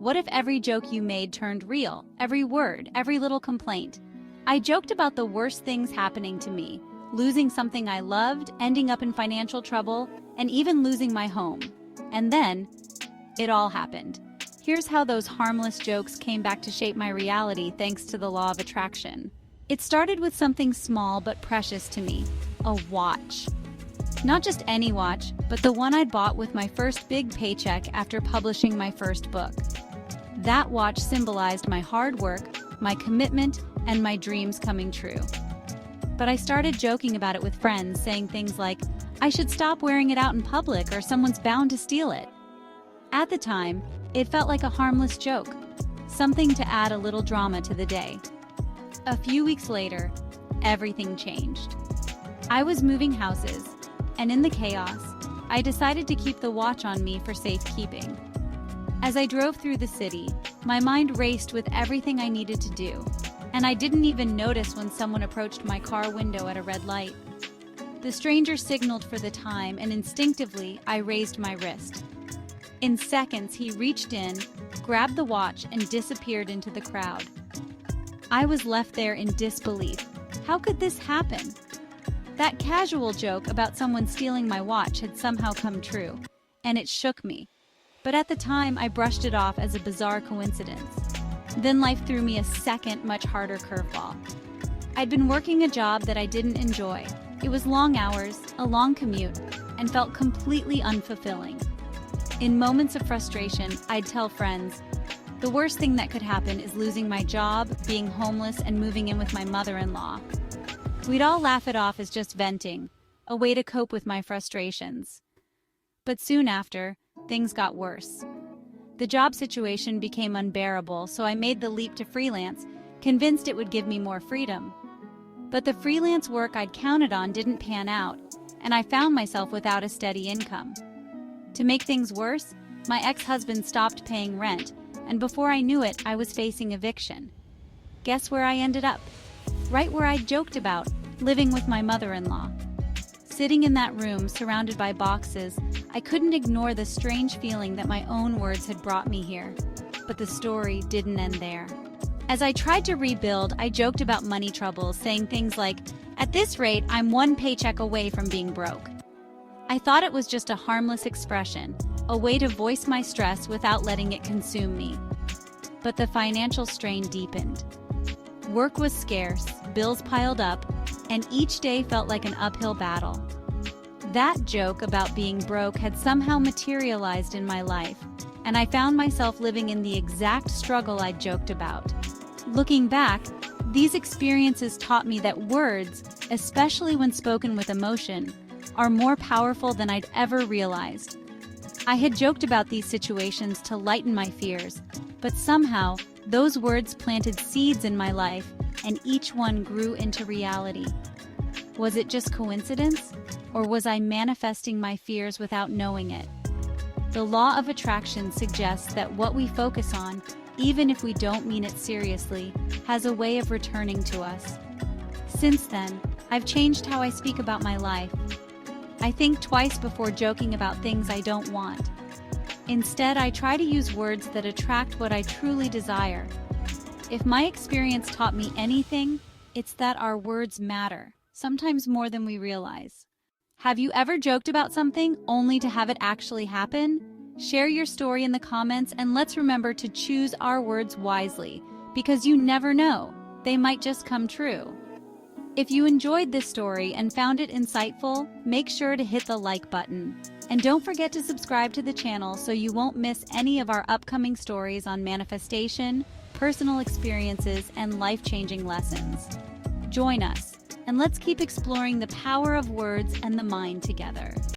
What if every joke you made turned real? Every word, every little complaint. I joked about the worst things happening to me, losing something I loved, ending up in financial trouble, and even losing my home. And then, it all happened. Here's how those harmless jokes came back to shape my reality thanks to the law of attraction. It started with something small but precious to me, a watch. Not just any watch, but the one I'd bought with my first big paycheck after publishing my first book. That watch symbolized my hard work, my commitment, and my dreams coming true. But I started joking about it with friends, saying things like, I should stop wearing it out in public or someone's bound to steal it. At the time, it felt like a harmless joke, something to add a little drama to the day. A few weeks later, everything changed. I was moving houses, and in the chaos, I decided to keep the watch on me for safekeeping. As I drove through the city, my mind raced with everything I needed to do, and I didn't even notice when someone approached my car window at a red light. The stranger signaled for the time, and instinctively, I raised my wrist. In seconds, he reached in, grabbed the watch, and disappeared into the crowd. I was left there in disbelief. How could this happen? That casual joke about someone stealing my watch had somehow come true, and it shook me. But at the time, I brushed it off as a bizarre coincidence. Then life threw me a second, much harder curveball. I'd been working a job that I didn't enjoy. It was long hours, a long commute, and felt completely unfulfilling. In moments of frustration, I'd tell friends, the worst thing that could happen is losing my job, being homeless, and moving in with my mother-in-law. We'd all laugh it off as just venting, a way to cope with my frustrations. But soon after, things got worse. The job situation became unbearable, so I made the leap to freelance, convinced it would give me more freedom. But the freelance work I'd counted on didn't pan out, and I found myself without a steady income. To make things worse, my ex-husband stopped paying rent, and before I knew it, I was facing eviction. Guess where I ended up? Right where I joked about, living with my mother-in-law. Sitting in that room, surrounded by boxes, I couldn't ignore the strange feeling that my own words had brought me here. But the story didn't end there. As I tried to rebuild, I joked about money troubles, saying things like, at this rate, I'm one paycheck away from being broke. I thought it was just a harmless expression, a way to voice my stress without letting it consume me. But the financial strain deepened. Work was scarce, bills piled up, and each day felt like an uphill battle. That joke about being broke had somehow materialized in my life, and I found myself living in the exact struggle I joked about. Looking back, these experiences taught me that words, especially when spoken with emotion, are more powerful than I'd ever realized. I had joked about these situations to lighten my fears, but somehow, those words planted seeds in my life, and each one grew into reality. Was it just coincidence, or was I manifesting my fears without knowing it? The law of attraction suggests that what we focus on, even if we don't mean it seriously, has a way of returning to us. Since then, I've changed how I speak about my life. I think twice before joking about things I don't want. Instead, I try to use words that attract what I truly desire. If my experience taught me anything, it's that our words matter, sometimes more than we realize. Have you ever joked about something only to have it actually happen? Share your story in the comments, and let's remember to choose our words wisely, because you never know, they might just come true. If you enjoyed this story and found it insightful, make sure to hit the like button. And don't forget to subscribe to the channel so you won't miss any of our upcoming stories on manifestation, personal experiences, and life-changing lessons. Join us, and let's keep exploring the power of words and the mind together.